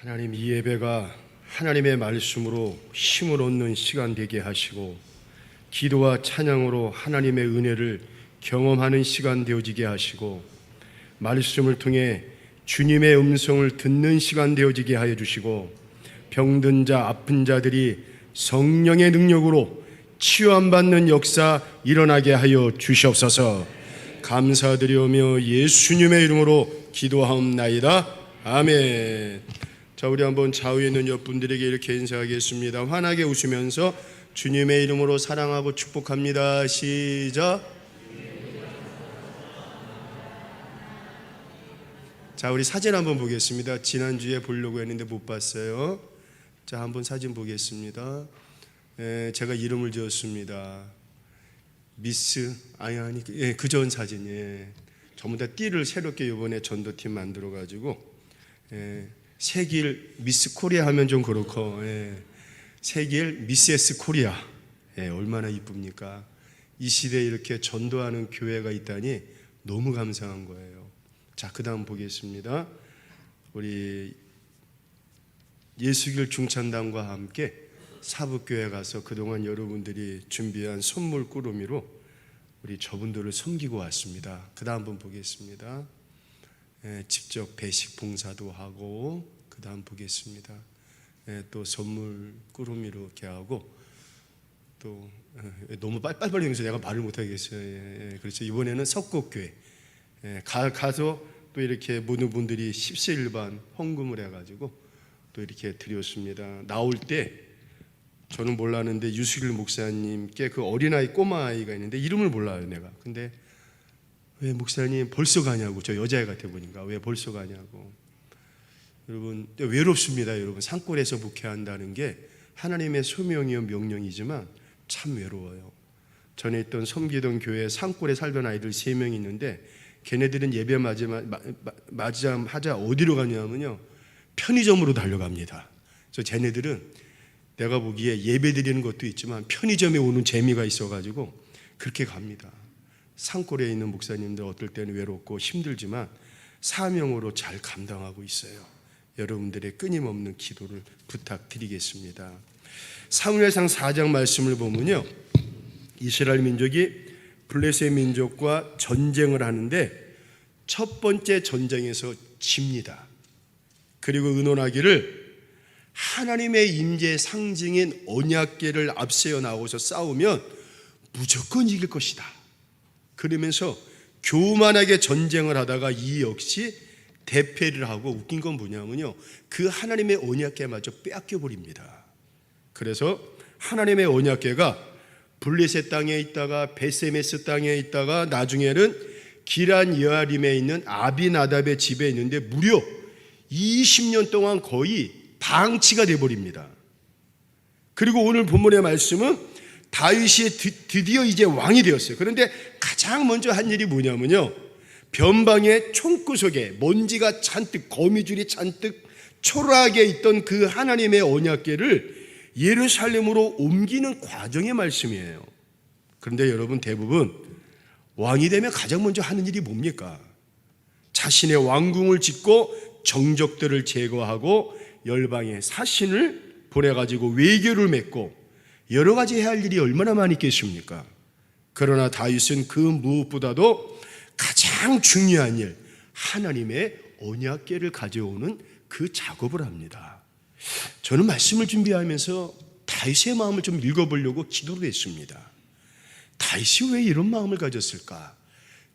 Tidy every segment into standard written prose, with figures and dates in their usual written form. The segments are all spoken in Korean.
하나님, 이 예배가 하나님의 말씀으로 힘을 얻는 시간 되게 하시고 기도와 찬양으로 하나님의 은혜를 경험하는 시간 되어지게 하시고 말씀을 통해 주님의 음성을 듣는 시간 되어지게 하여 주시고 병든 자, 아픈 자들이 성령의 능력으로 치유함받는 역사 일어나게 하여 주시옵소서. 감사드리오며 예수님의 이름으로 기도하옵나이다. 아멘. 자, 우리 한번 좌우에 있는 옆분들에게 이렇게 인사하겠습니다. 환하게 웃으면서 주님의 이름으로 사랑하고 축복합니다. 시작. 자, 우리 사진 한번 보겠습니다. 지난주에 보려고 했는데 못 봤어요. 자, 한번 사진 보겠습니다. 제가 이름을 지었습니다. 미스 그전 사진이에요. 전부 다 띠를 새롭게 이번에 전도팀 만들어 가지고 세길 미스 코리아 하면 좀 그렇고 세길 미세스 코리아 얼마나 이쁩니까? 이 시대에 이렇게 전도하는 교회가 있다니 너무 감사한 거예요. 자, 그 다음 보겠습니다. 우리 예수길 중찬단과 함께 사북교회 가서 그동안 여러분들이 준비한 선물 꾸러미로 우리 저분들을 섬기고 왔습니다. 그 다음 번 보겠습니다. 직접 배식 봉사도 하고 그 다음 보겠습니다. 또 선물 꾸러미로 이렇게 하고 또 너무 빨리빨리 해서 내가 말을 못하겠어요. 그렇죠. 이번에는 석곡교회 가서 또 이렇게 모든 분들이 14일반 헌금을 해가지고 또 이렇게 드렸습니다. 나올 때 저는 몰랐는데 유수길 목사님께 그 어린아이 꼬마아이가 있는데 이름을 몰라요 내가. 근데 왜 목사님 벌써 가냐고. 저 여자애 같아 보니까 왜 벌써 가냐고. 여러분 외롭습니다. 여러분 산골에서 목회한다는 게 하나님의 소명이요 명령이지만 참 외로워요. 전에 있던 섬기던 교회 산골에 살던 아이들 3명 있는데 걔네들은 예배 맞이하자 어디로 가냐면요 편의점으로 달려갑니다. 그래서 쟤네들은 내가 보기에 예배 드리는 것도 있지만 편의점에 오는 재미가 있어가지고 그렇게 갑니다. 산골에 있는 목사님들 어떨 때는 외롭고 힘들지만 사명으로 잘 감당하고 있어요. 여러분들의 끊임없는 기도를 부탁드리겠습니다. 사무엘상 4장 말씀을 보면요 이스라엘 민족이 블레셋 민족과 전쟁을 하는데 첫 번째 전쟁에서 집니다. 그리고 의논하기를 하나님의 임재의 상징인 언약궤를 앞세워 나오셔서 싸우면 무조건 이길 것이다. 그러면서 교만하게 전쟁을 하다가 이 역시 대패를 하고 웃긴 건 뭐냐면요 그 하나님의 언약궤마저 빼앗겨 버립니다. 그래서 하나님의 언약궤가 블레셋 땅에 있다가 베세메스 땅에 있다가 나중에는 기란 여아림에 있는 아비나답의 집에 있는데 무려 20년 동안 거의 방치가 되어버립니다. 그리고 오늘 본문의 말씀은 다윗이 드디어 이제 왕이 되었어요. 그런데 가장 먼저 한 일이 뭐냐면요 변방의 총구석에 먼지가 잔뜩 거미줄이 잔뜩 초라하게 있던 그 하나님의 언약궤를 예루살렘으로 옮기는 과정의 말씀이에요. 그런데 여러분 대부분 왕이 되면 가장 먼저 하는 일이 뭡니까? 자신의 왕궁을 짓고 정적들을 제거하고 열방에 사신을 보내가지고 외교를 맺고 여러 가지 해야 할 일이 얼마나 많이 있겠습니까? 그러나 다윗은 그 무엇보다도 가장 중요한 일 하나님의 언약궤를 가져오는 그 작업을 합니다. 저는 말씀을 준비하면서 다윗의 마음을 좀 읽어보려고 기도를 했습니다. 다윗이 왜 이런 마음을 가졌을까?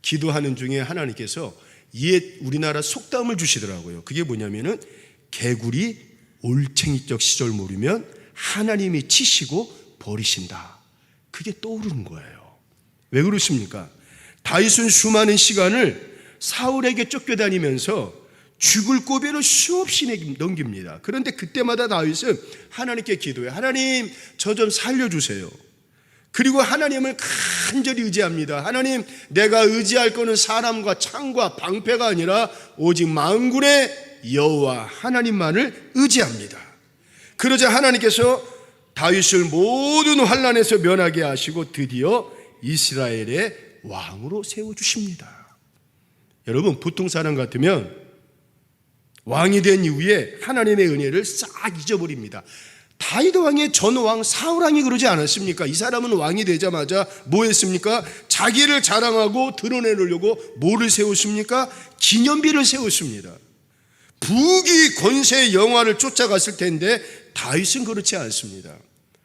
기도하는 중에 하나님께서 우리나라 속담을 주시더라고요. 그게 뭐냐면은 개구리 올챙이적 시절 모르면 하나님이 치시고 버리신다. 그게 떠오르는 거예요. 왜 그렇습니까? 다윗은 수많은 시간을 사울에게 쫓겨다니면서 죽을 고비를 수없이 넘깁니다. 그런데 그때마다 다윗은 하나님께 기도해요. 하나님 저 좀 살려주세요. 그리고 하나님을 간절히 의지합니다. 하나님 내가 의지할 거는 사람과 창과 방패가 아니라 오직 만군의 여호와 하나님만을 의지합니다. 그러자 하나님께서 다윗을 모든 환난에서 면하게 하시고 드디어 이스라엘의 왕으로 세워주십니다. 여러분 보통 사람 같으면 왕이 된 이후에 하나님의 은혜를 싹 잊어버립니다. 다윗 왕의 전 왕 사울 왕이 그러지 않았습니까? 이 사람은 왕이 되자마자 뭐 했습니까? 자기를 자랑하고 드러내려고 뭐를 세웠습니까? 기념비를 세웠습니다. 부귀 권세의 영화를 쫓아갔을 텐데 다윗은 그렇지 않습니다.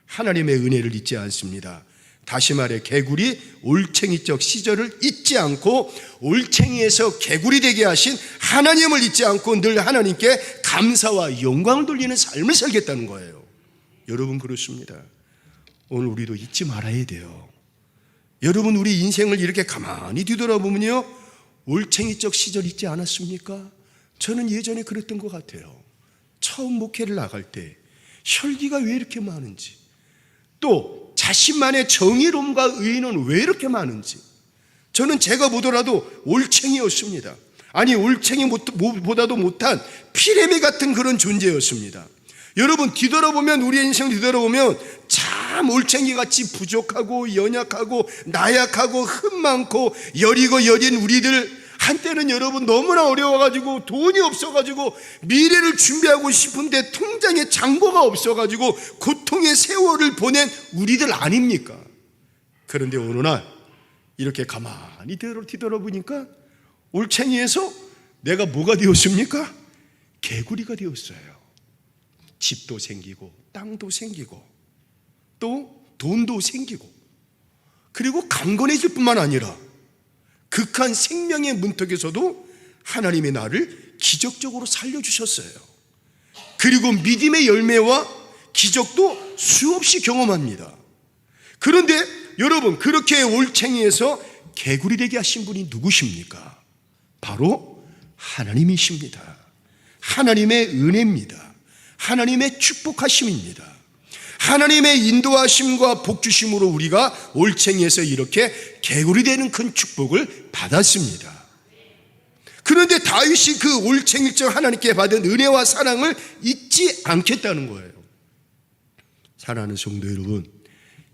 하나님의 은혜를 잊지 않습니다. 다시 말해 개구리 올챙이적 시절을 잊지 않고 올챙이에서 개구리 되게 하신 하나님을 잊지 않고 늘 하나님께 감사와 영광을 돌리는 삶을 살겠다는 거예요. 여러분 그렇습니다. 오늘 우리도 잊지 말아야 돼요. 여러분 우리 인생을 이렇게 가만히 뒤돌아보면요, 올챙이적 시절 잊지 않았습니까? 저는 예전에 그랬던 것 같아요. 처음 목회를 나갈 때 혈기가 왜 이렇게 많은지, 또 자신만의 정의로움과 의의는 왜 이렇게 많은지, 저는 제가 보더라도 올챙이였습니다. 아니 올챙이보다도 못한 피레미 같은 그런 존재였습니다. 여러분 뒤돌아보면, 우리의 인생을 뒤돌아보면 참 올챙이같이 부족하고 연약하고 나약하고 흠 많고 여리고 여린 우리들, 한때는 여러분 너무나 어려워가지고 돈이 없어가지고 미래를 준비하고 싶은데 통장에 잔고가 없어가지고 고통의 세월을 보낸 우리들 아닙니까? 그런데 어느 날 이렇게 가만히 뒤돌아보니까 올챙이에서 내가 뭐가 되었습니까? 개구리가 되었어요. 집도 생기고 땅도 생기고 또 돈도 생기고, 그리고 강건해질 뿐만 아니라 극한 생명의 문턱에서도 하나님의 나를 기적적으로 살려주셨어요. 그리고 믿음의 열매와 기적도 수없이 경험합니다. 그런데 여러분, 그렇게 올챙이에서 개구리 되게 하신 분이 누구십니까? 바로 하나님이십니다. 하나님의 은혜입니다. 하나님의 축복하심입니다. 하나님의 인도하심과 복주심으로 우리가 올챙이에서 이렇게 개구리 되는 큰 축복을 받았습니다. 그런데 다윗이 그 올챙이적 하나님께 받은 은혜와 사랑을 잊지 않겠다는 거예요. 사랑하는 성도 여러분,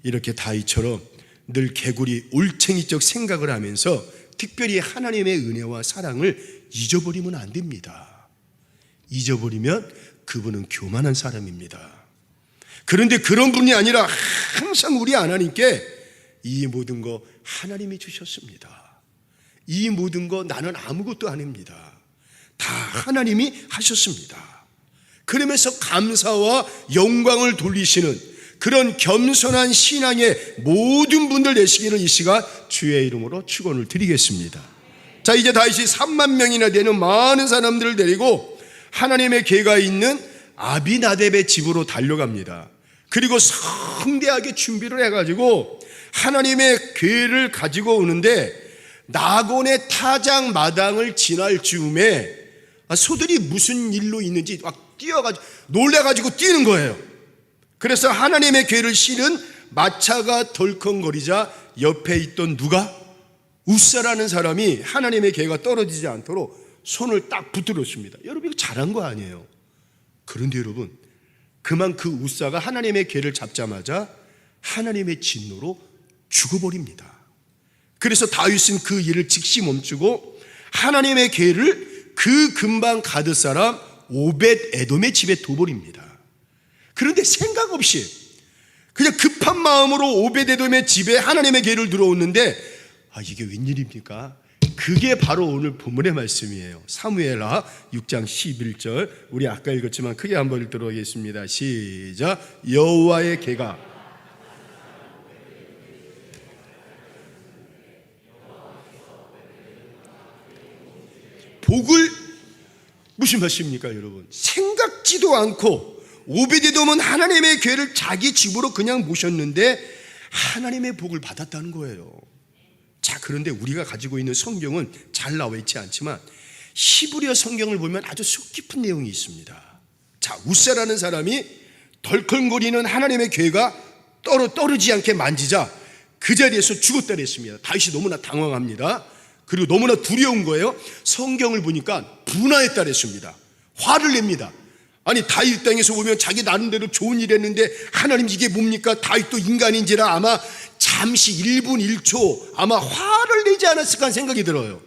이렇게 다윗처럼 늘 개구리 올챙이적 생각을 하면서 특별히 하나님의 은혜와 사랑을 잊어버리면 안 됩니다. 잊어버리면 그분은 교만한 사람입니다. 그런데 그런 분이 아니라 항상 우리 하나님께 이 모든 거 하나님이 주셨습니다. 이 모든 거 나는 아무것도 아닙니다. 다 하나님이 하셨습니다. 그러면서 감사와 영광을 돌리시는 그런 겸손한 신앙의 모든 분들 되시기를 이 시간 주의 이름으로 축원을 드리겠습니다. 자, 이제 다윗이 3만 명이나 되는 많은 사람들을 데리고 하나님의 궤가 있는 아비나답의 집으로 달려갑니다. 그리고 성대하게 준비를 해가지고 하나님의 궤를 가지고 오는데, 나곤의 타작 마당을 지날 즈음에 소들이 무슨 일로 있는지 막 뛰어가지고 놀래가지고 뛰는 거예요. 그래서 하나님의 궤를 실은 마차가 덜컹거리자 옆에 있던 누가? 우사라는 사람이 하나님의 궤가 떨어지지 않도록 손을 딱 붙들었습니다. 여러분 이거 잘한 거 아니에요? 그런데 여러분, 그만 그 우사가 하나님의 궤를 잡자마자 하나님의 진노로 죽어버립니다. 그래서 다윗은 그 일을 즉시 멈추고 하나님의 궤를 그 근방 가드 사람 오벳 에돔의 집에 둬버립니다. 그런데 생각 없이 그냥 급한 마음으로 오벳 에돔의 집에 하나님의 궤를 들어오는데, 이게 웬일입니까? 그게 바로 오늘 본문의 말씀이에요. 사무엘하 6장 11절, 우리 아까 읽었지만 크게 한번 읽도록 하겠습니다. 시작. 여호와의 궤가 복을, 무슨 말씀입니까 여러분? 생각지도 않고 오벳에돔은 하나님의 궤를 자기 집으로 그냥 모셨는데 하나님의 복을 받았다는 거예요. 자, 그런데 우리가 가지고 있는 성경은 잘 나와 있지 않지만 히브리어 성경을 보면 아주 속 깊은 내용이 있습니다. 자, 우사라는 사람이 덜컹거리는 하나님의 궤가 떨어지지 않게 만지자 그 자리에서 죽었다 그랬습니다. 다윗이 너무나 당황합니다. 그리고 너무나 두려운 거예요. 성경을 보니까 분하했다 그랬습니다. 화를 냅니다. 아니, 다윗 땅에서 보면 자기 나름대로 좋은 일 했는데 하나님 이게 뭡니까? 다윗도 인간인지라 아마 잠시 1분 1초 아마 화를 내지 않았을까 하는 생각이 들어요.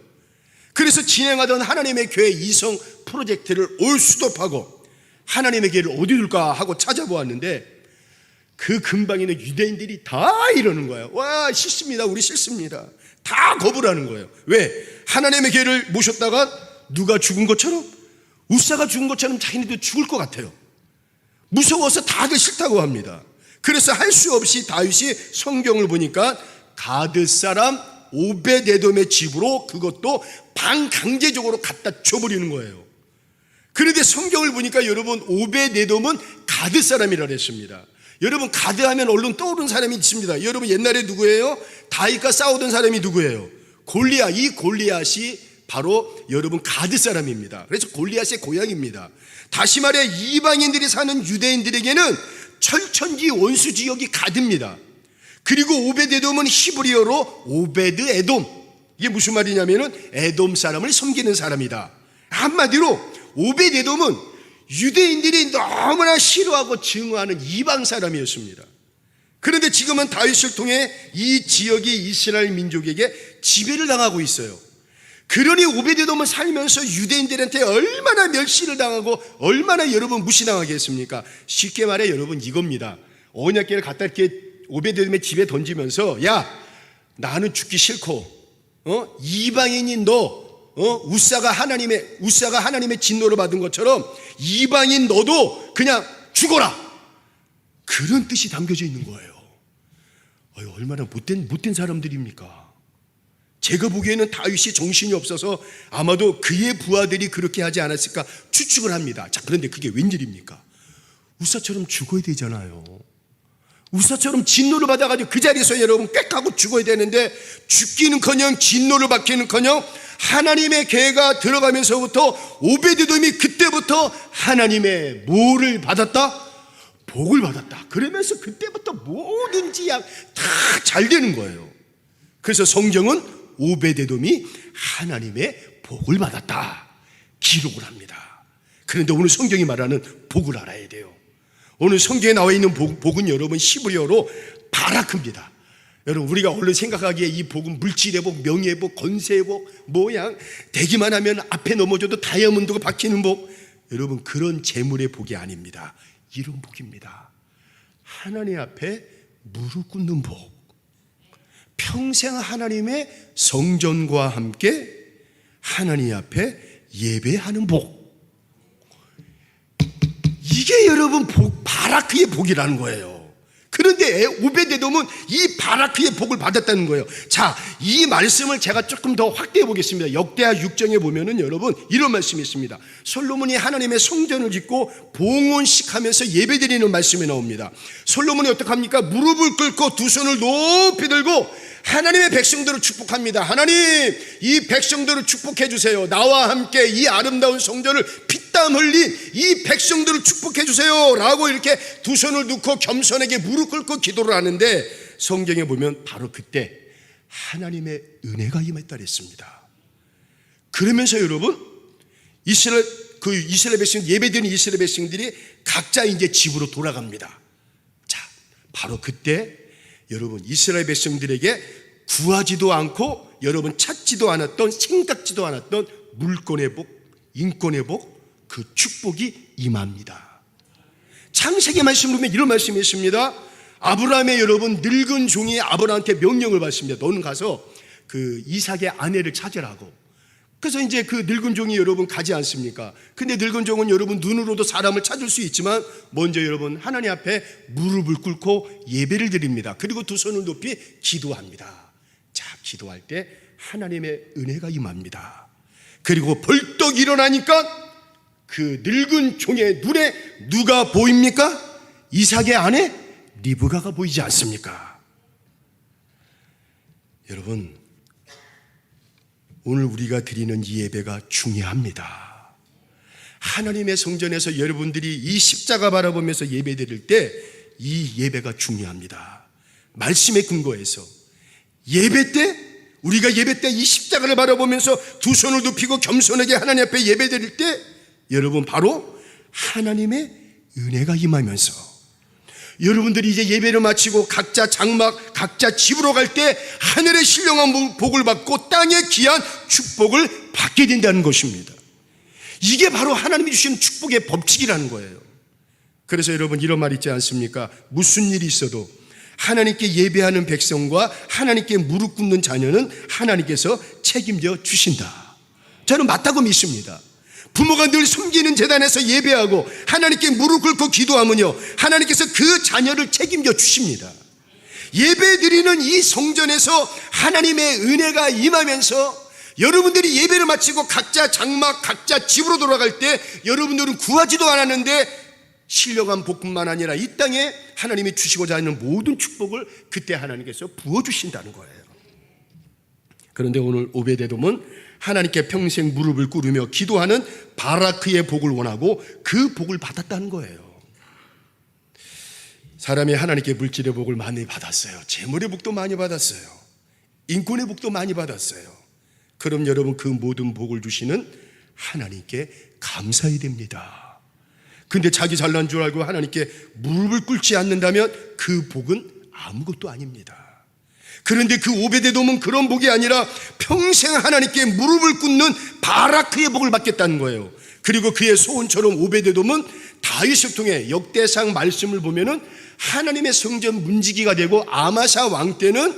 그래서 진행하던 하나님의 교회 이성 프로젝트를 올 수도하고 하나님의 교회를 어디 둘까 하고 찾아보았는데 그 근방에는 유대인들이 다 이러는 거예요. 와, 싫습니다. 우리 싫습니다. 다 거부를 하는 거예요. 왜? 하나님의 교회를 모셨다가 누가 죽은 것처럼, 우사가 죽은 것처럼 자기네도 죽을 것 같아요. 무서워서 다들 싫다고 합니다. 그래서 할 수 없이 다윗이 성경을 보니까 가드 사람 오벳에돔의 집으로 그것도 반강제적으로 갖다 줘버리는 거예요. 그런데 성경을 보니까 여러분 오벳에돔은 가드 사람이라 그랬습니다. 여러분 가드 하면 얼른 떠오르는 사람이 있습니다. 여러분 옛날에 누구예요? 다윗과 싸우던 사람이 누구예요? 골리앗. 이 골리앗이 바로 여러분 가드 사람입니다. 그래서 골리앗의 고향입니다. 다시 말해 이방인들이 사는 유대인들에게는 철천지 원수 지역이 가드입니다. 그리고 오벳에돔은 히브리어로 오베드 에돔. 이게 무슨 말이냐면은 에돔 사람을 섬기는 사람이다. 한마디로 오벳에돔은 유대인들이 너무나 싫어하고 증오하는 이방 사람이었습니다. 그런데 지금은 다윗을 통해 이 지역이 이스라엘 민족에게 지배를 당하고 있어요. 그러니 오벳에돔은 살면서 유대인들한테 얼마나 멸시를 당하고 얼마나 여러분 무시당하겠습니까? 쉽게 말해 여러분 이겁니다. 언약궤를 갖다 이렇게 오벳에돔의 집에 던지면서 야, 나는 죽기 싫고 이방인인 너 우사가 하나님의 진노를 받은 것처럼 이방인 너도 그냥 죽어라, 그런 뜻이 담겨져 있는 거예요. 얼마나 못된 사람들입니까? 제가 보기에는 다윗이 정신이 없어서 아마도 그의 부하들이 그렇게 하지 않았을까 추측을 합니다. 자, 그런데 그게 웬일입니까? 우사처럼 죽어야 되잖아요. 우사처럼 진노를 받아가지고 그 자리에서 여러분 꽥하고 죽어야 되는데 죽기는커녕 진노를 받기는커녕 하나님의 계가 들어가면서부터 오벳에돔이 그때부터 하나님의 뭐를 받았다? 복을 받았다. 그러면서 그때부터 뭐든지 다 잘 되는 거예요. 그래서 성경은 오벳에돔이 하나님의 복을 받았다 기록을 합니다. 그런데 오늘 성경이 말하는 복을 알아야 돼요. 오늘 성경에 나와 있는 복은 여러분 히브리어로 바라크입니다. 여러분 우리가 얼른 생각하기에 이 복은 물질의 복, 명예의 복, 권세의 복, 모양 되기만 하면 앞에 넘어져도 다이아몬드가 박히는 복, 여러분 그런 재물의 복이 아닙니다. 이런 복입니다. 하나님 앞에 무릎 꿇는 복, 평생 하나님의 성전과 함께 하나님 앞에 예배하는 복, 이게 여러분 바라크의 복이라는 거예요. 그런데 오벳에돔은 이 바라크의 복을 받았다는 거예요. 자, 이 말씀을 제가 조금 더 확대해 보겠습니다. 역대하 6장에 보면은 여러분 이런 말씀이 있습니다. 솔로몬이 하나님의 성전을 짓고 봉헌식 하면서 예배드리는 말씀이 나옵니다. 솔로몬이 어떻게 합니까? 무릎을 꿇고 두 손을 높이 들고 하나님의 백성들을 축복합니다. 하나님, 이 백성들을 축복해 주세요. 나와 함께 이 아름다운 성전을 피땀 흘린 이 백성들을 축복해 주세요 라고 이렇게 두 손을 놓고 겸손하게 무릎 꿇고 기도를 하는데 성경에 보면 바로 그때 하나님의 은혜가 임했다 그랬습니다. 그러면서 여러분 이스라엘 백성, 예배드리는 이스라엘 백성들이 각자 이제 집으로 돌아갑니다. 자, 바로 그때 여러분 이스라엘 백성들에게 구하지도 않고 여러분 찾지도 않았던, 생각지도 않았던 물권의 복, 인권의 복, 그 축복이 임합니다. 창세기 말씀을 보면 이런 말씀이 있습니다. 아브라함의 여러분 늙은 종이 아브라함한테 명령을 받습니다. 너는 가서 그 이삭의 아내를 찾으라고. 그래서 이제 그 늙은 종이 여러분 가지 않습니까? 근데 늙은 종은 여러분 눈으로도 사람을 찾을 수 있지만 먼저 여러분 하나님 앞에 무릎을 꿇고 예배를 드립니다. 그리고 두 손을 높이 기도합니다. 자, 기도할 때 하나님의 은혜가 임합니다. 그리고 벌떡 일어나니까 그 늙은 종의 눈에 누가 보입니까? 이삭의 아내 리브가가 보이지 않습니까? 여러분, 오늘 우리가 드리는 이 예배가 중요합니다. 하나님의 성전에서 여러분들이 이 십자가 바라보면서 예배 드릴 때 이 예배가 중요합니다. 말씀에 근거해서 예배 때, 우리가 예배 때 이 십자가를 바라보면서 두 손을 높이고 겸손하게 하나님 앞에 예배 드릴 때 여러분 바로 하나님의 은혜가 임하면서 여러분들이 이제 예배를 마치고 각자 장막, 각자 집으로 갈 때 하늘의 신령한 복을 받고 땅의 귀한 축복을 받게 된다는 것입니다. 이게 바로 하나님이 주시는 축복의 법칙이라는 거예요. 그래서 여러분 이런 말 있지 않습니까? 무슨 일이 있어도 하나님께 예배하는 백성과 하나님께 무릎 꿇는 자녀는 하나님께서 책임져 주신다. 저는 맞다고 믿습니다. 부모가 늘 섬기는 제단에서 예배하고 하나님께 무릎 꿇고 기도하면요, 하나님께서 그 자녀를 책임져 주십니다. 예배드리는 이 성전에서 하나님의 은혜가 임하면서 여러분들이 예배를 마치고 각자 장막, 각자 집으로 돌아갈 때 여러분들은 구하지도 않았는데 신령한 복뿐만 아니라 이 땅에 하나님이 주시고자 하는 모든 축복을 그때 하나님께서 부어주신다는 거예요. 그런데 오늘 오베데돔은 하나님께 평생 무릎을 꿇으며 기도하는 바라크의 복을 원하고 그 복을 받았다는 거예요. 사람이 하나님께 물질의 복을 많이 받았어요. 재물의 복도 많이 받았어요. 인권의 복도 많이 받았어요. 그럼 여러분 그 모든 복을 주시는 하나님께 감사해야 됩니다. 근데 자기 잘난 줄 알고 하나님께 무릎을 꿇지 않는다면 그 복은 아무것도 아닙니다. 그런데 그 오베데돔은 그런 복이 아니라 평생 하나님께 무릎을 꿇는 바라크의 복을 받겠다는 거예요. 그리고 그의 소원처럼 오베데돔은 다윗을 통해 역대상 말씀을 보면은 하나님의 성전 문지기가 되고 아마샤 왕 때는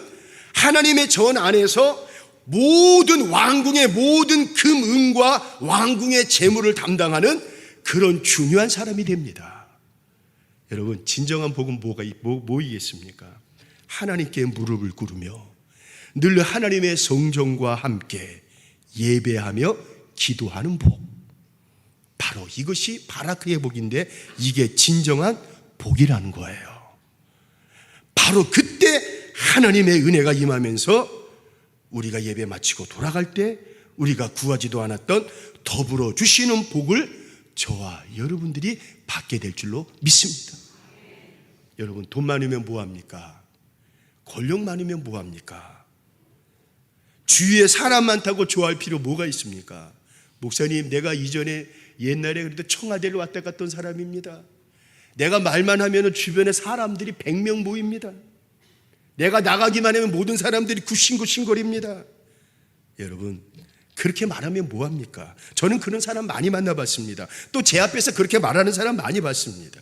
하나님의 전 안에서 모든 왕궁의 모든 금, 은과 왕궁의 재물을 담당하는 그런 중요한 사람이 됩니다. 여러분 진정한 복은 뭐이겠습니까? 하나님께 무릎을 꿇으며 늘 하나님의 성전과 함께 예배하며 기도하는 복, 바로 이것이 바라크의 복인데 이게 진정한 복이라는 거예요. 바로 그때 하나님의 은혜가 임하면서 우리가 예배 마치고 돌아갈 때 우리가 구하지도 않았던 더불어 주시는 복을 저와 여러분들이 받게 될 줄로 믿습니다. 여러분 돈 많으면 뭐합니까? 권력 많으면 뭐합니까? 주위에 사람 많다고 좋아할 필요 뭐가 있습니까? 목사님, 내가 이전에 옛날에 그래도 청와대로 왔다 갔던 사람입니다. 내가 말만 하면 주변에 사람들이 100명 모입니다. 내가 나가기만 하면 모든 사람들이 굿싱굿싱거립니다. 여러분 그렇게 말하면 뭐합니까? 저는 그런 사람 많이 만나봤습니다. 또 제 앞에서 그렇게 말하는 사람 많이 봤습니다.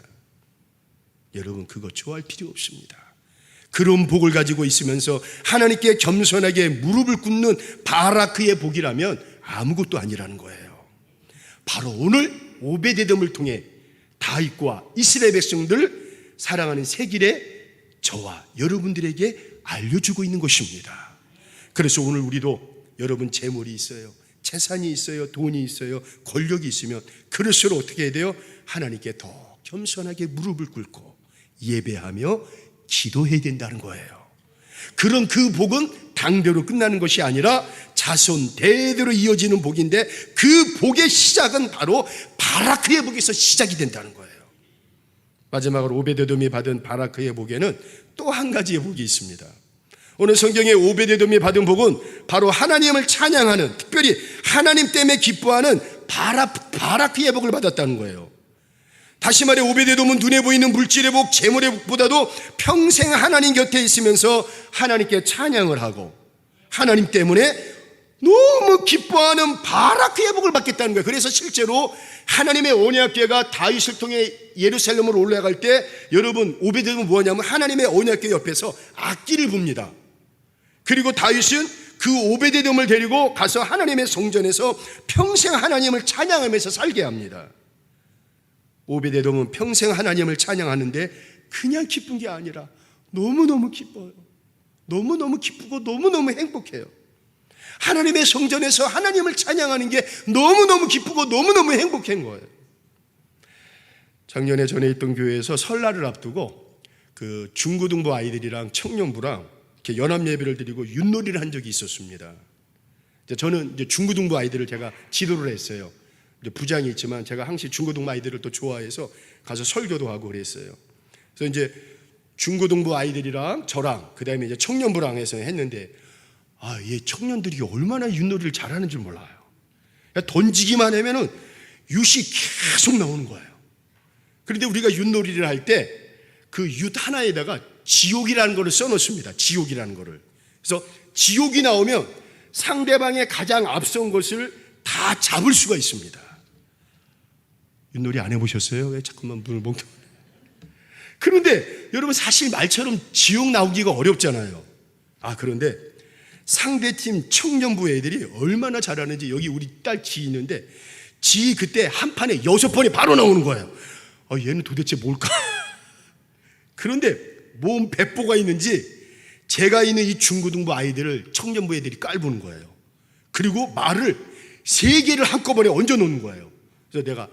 여러분 그거 좋아할 필요 없습니다. 그런 복을 가지고 있으면서 하나님께 겸손하게 무릎을 꿇는 바라크의 복이라면 아무것도 아니라는 거예요. 바로 오늘 오베데돔을 통해 다윗과 이스라엘 백성들 사랑하는 새 길에 저와 여러분들에게 알려주고 있는 것입니다. 그래서 오늘 우리도 여러분 재물이 있어요, 재산이 있어요, 돈이 있어요, 권력이 있으면 그럴수록 어떻게 해야 돼요? 하나님께 더 겸손하게 무릎을 꿇고 예배하며 기도해야 된다는 거예요. 그런 그 복은 당대로 끝나는 것이 아니라 자손 대대로 이어지는 복인데 그 복의 시작은 바로 바라크의 복에서 시작이 된다는 거예요. 마지막으로 오베데돔이 받은 바라크의 복에는 또 한 가지의 복이 있습니다. 오늘 성경에 오베데돔이 받은 복은 바로 하나님을 찬양하는, 특별히 하나님 때문에 기뻐하는 바라크의 복을 받았다는 거예요. 다시 말해 오베데돔은 눈에 보이는 물질의 복, 재물의 복보다도 평생 하나님 곁에 있으면서 하나님께 찬양을 하고 하나님 때문에 너무 기뻐하는 바라크의 복을 받겠다는 거예요. 그래서 실제로 하나님의 언약궤가 다윗을 통해 예루살렘으로 올라갈 때 여러분 오베데돔은 뭐냐면 하나님의 언약궤 옆에서 악기를 붑니다. 그리고 다윗은 그 오베데돔을 데리고 가서 하나님의 성전에서 평생 하나님을 찬양하면서 살게 합니다. 오베데돔은 평생 하나님을 찬양하는데 그냥 기쁜 게 아니라 너무너무 기뻐요. 너무너무 기쁘고 너무너무 행복해요. 하나님의 성전에서 하나님을 찬양하는 게 너무너무 기쁘고 너무너무 행복한 거예요. 작년에 전에 있던 교회에서 설날을 앞두고 그 중고등부 아이들이랑 청년부랑 이렇게 연합 예배를 드리고 윷놀이를 한 적이 있었습니다. 저는 이제 중고등부 아이들을 제가 지도를 했어요. 부장이 있지만 제가 항상 중고등부 아이들을 또 좋아해서 가서 설교도 하고 그랬어요. 그래서 이제 중고등부 아이들이랑 저랑 그다음에 이제 청년부랑 해서 했는데 얘 청년들이 얼마나 윷놀이를 잘하는 줄 몰라요. 던지기만 하면은 윷이 계속 나오는 거예요. 그런데 우리가 윷놀이를 할 때 그 윷 하나에다가 지옥이라는 거를 써놓습니다. 지옥이라는 거를. 그래서 지옥이 나오면 상대방의 가장 앞선 것을 다 잡을 수가 있습니다. 윷놀이 안 해보셨어요? 왜 자꾸만 문을 멍? 그런데 여러분 사실 말처럼 지옥 나오기가 어렵잖아요. 그런데 상대팀 청년부 애들이 얼마나 잘하는지 여기 우리 딸 지 있는데 지 그때 한 판에 6번이 바로 나오는 거예요. 얘는 도대체 뭘까? 그런데 뭔 배포가 있는지 제가 있는 이 중고등부 아이들을 청년부 애들이 깔보는 거예요. 그리고 말을 3개를 한꺼번에 얹어 놓는 거예요. 그래서 내가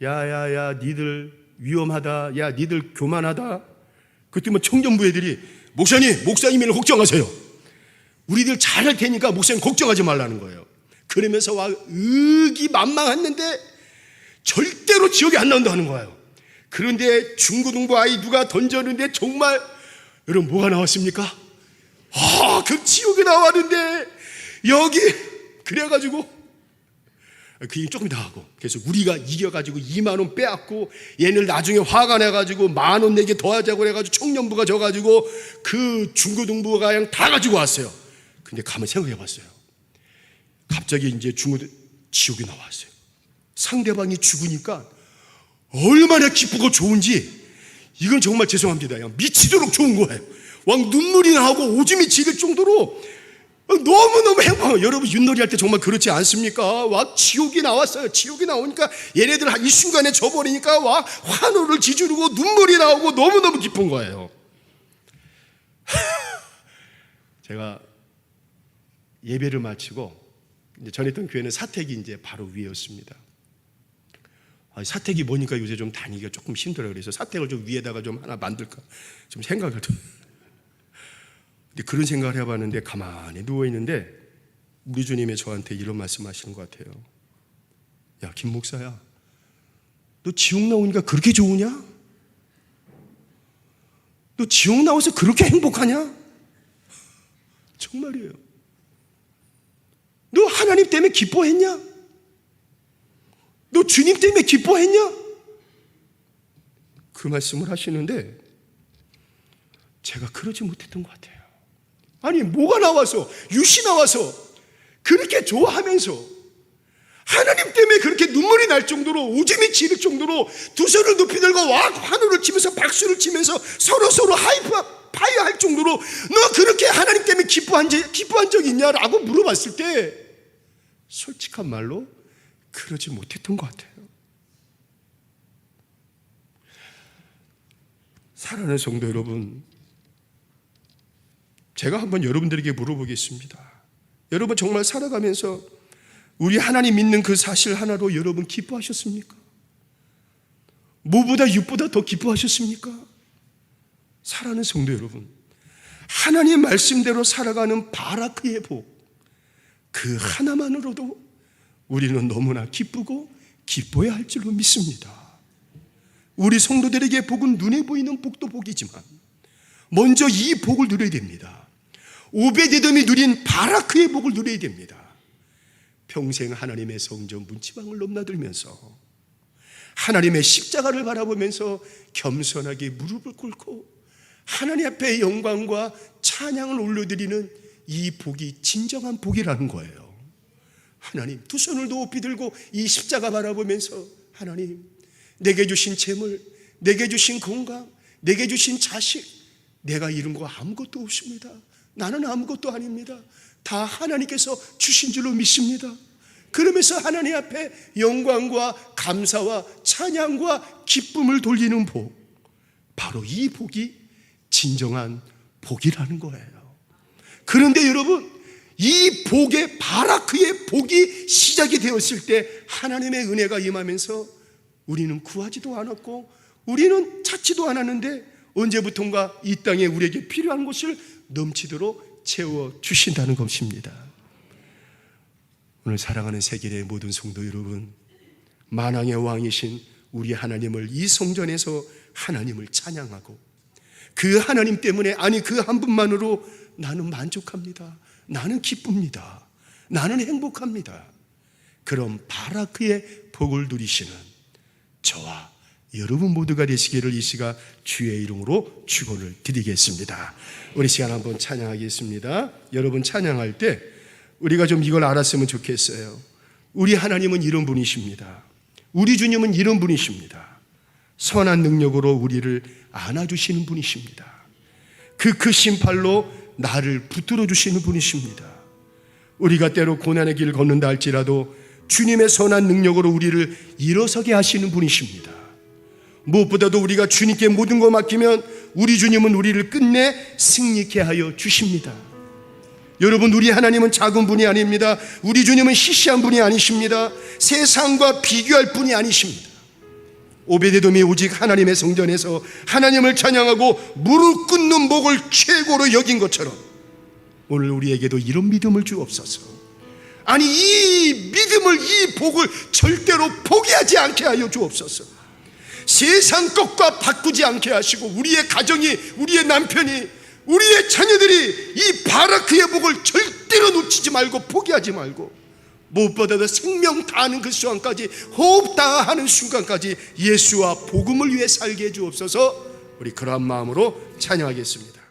야야야 니들 위험하다, 야 니들 교만하다. 그때면 청년부 애들이 목사님을 걱정하세요. 우리들 잘할 테니까 목사님 걱정하지 말라는 거예요. 그러면서 와 의기만만했는데 절대로 지옥에 안 나온다는 거예요. 그런데 중고등부 아이 누가 던졌는데 정말 여러분 뭐가 나왔습니까? 그 지옥에 나왔는데 여기 그래가지고 그 얘기 조금 더 하고 그래서 우리가 이겨가지고 2만 원 빼앗고 얘를 나중에 화가 내가지고 10,000원 내게 더 하자고 그래가지고 청년부가 져가지고 그 중고등부가 그냥 다 가지고 왔어요. 근데 가만 생각해 봤어요. 갑자기 이제 지옥에 나왔어요. 상대방이 죽으니까 얼마나 기쁘고 좋은지 이건 정말 죄송합니다. 그냥 미치도록 좋은 거예요. 막 눈물이 나고 오줌이 지릴 정도로 너무너무 행복해요. 여러분 윷놀이 할 때 정말 그렇지 않습니까? 와 지옥이 나왔어요. 지옥이 나오니까 얘네들 이 순간에 져버리니까 와 환호를 지지르고 눈물이 나오고 너무너무 기쁜 거예요. 제가 예배를 마치고 이제 전했던 교회는 사택이 이제 바로 위였습니다. 사택이 뭐니까 요새 좀 다니기가 조금 힘들어요. 그래서 사택을 좀 위에다가 좀 하나 만들까 좀 생각을 좀. 근데 그런 생각을 해봤는데 가만히 누워있는데 우리 주님이 저한테 이런 말씀하시는 것 같아요. 야, 김 목사야, 너 지옥 나오니까 그렇게 좋으냐? 너 지옥 나와서 그렇게 행복하냐? 정말이에요. 너 하나님 때문에 기뻐했냐? 너 주님 때문에 기뻐했냐? 그 말씀을 하시는데 제가 그러지 못했던 것 같아요. 아니 뭐가 나와서 유시 나와서 그렇게 좋아하면서 하나님 때문에 그렇게 눈물이 날 정도로 오줌이 지를 정도로 두 손을 높이 들고 와 환호를 치면서 박수를 치면서 서로 하이파이 할 정도로 너 그렇게 하나님 때문에 기뻐한 적 있냐라고 물어봤을 때 솔직한 말로 그러지 못했던 것 같아요. 사랑하는 성도 여러분, 제가 한번 여러분들에게 물어보겠습니다. 여러분 정말 살아가면서 우리 하나님 믿는 그 사실 하나로 여러분 기뻐하셨습니까? 뭐보다 육보다 더 기뻐하셨습니까? 사랑하는 성도 여러분, 하나님 말씀대로 살아가는 바라크의 복, 그 하나만으로도 우리는 너무나 기쁘고 기뻐야 할 줄로 믿습니다. 우리 성도들에게 복은 눈에 보이는 복도 복이지만 먼저 이 복을 누려야 됩니다. 오베데돔이 누린 바라크의 복을 누려야 됩니다. 평생 하나님의 성전 문지방을 넘나들면서 하나님의 십자가를 바라보면서 겸손하게 무릎을 꿇고 하나님 앞에 영광과 찬양을 올려드리는 이 복이 진정한 복이라는 거예요. 하나님, 두 손을 높이 들고 이 십자가 바라보면서 하나님, 내게 주신 재물, 내게 주신 건강, 내게 주신 자식, 내가 이룬 거 아무것도 없습니다. 나는 아무것도 아닙니다. 다 하나님께서 주신 줄로 믿습니다. 그러면서 하나님 앞에 영광과 감사와 찬양과 기쁨을 돌리는 복, 바로 이 복이 진정한 복이라는 거예요. 그런데 여러분, 이 복의 바라크의 복이 시작이 되었을 때 하나님의 은혜가 임하면서 우리는 구하지도 않았고 우리는 찾지도 않았는데 언제부턴가 이 땅에 우리에게 필요한 것을 넘치도록 채워주신다는 것입니다. 오늘 사랑하는 세계의 모든 성도 여러분, 만왕의 왕이신 우리 하나님을 이 성전에서 하나님을 찬양하고 그 하나님 때문에, 아니 그 한 분만으로 나는 만족합니다, 나는 기쁩니다, 나는 행복합니다. 그런 바라크의 복을 누리시는 저와 여러분 모두가 되시기를 이 시간 주의 이름으로 축원을 드리겠습니다. 우리 시간 한번 찬양하겠습니다. 여러분 찬양할 때 우리가 좀 이걸 알았으면 좋겠어요. 우리 하나님은 이런 분이십니다. 우리 주님은 이런 분이십니다. 선한 능력으로 우리를 안아주시는 분이십니다. 그 크신 팔로 나를 붙들어 주시는 분이십니다. 우리가 때로 고난의 길을 걷는다 할지라도 주님의 선한 능력으로 우리를 일어서게 하시는 분이십니다. 무엇보다도 우리가 주님께 모든 거 맡기면 우리 주님은 우리를 끝내 승리케 하여 주십니다. 여러분, 우리 하나님은 작은 분이 아닙니다. 우리 주님은 시시한 분이 아니십니다. 세상과 비교할 분이 아니십니다. 오베데돔이 오직 하나님의 성전에서 하나님을 찬양하고 무릎 꿇는 복을 최고로 여긴 것처럼 오늘 우리에게도 이런 믿음을 주옵소서. 아니, 이 믿음을, 이 복을 절대로 포기하지 않게 하여 주옵소서. 세상 것과 바꾸지 않게 하시고 우리의 가정이, 우리의 남편이, 우리의 자녀들이 이 바라크의 복을 절대로 놓치지 말고 포기하지 말고 무엇보다도 생명 다하는 그 순간까지, 호흡 다하는 순간까지 예수와 복음을 위해 살게 해 주옵소서. 우리 그러한 마음으로 찬양하겠습니다.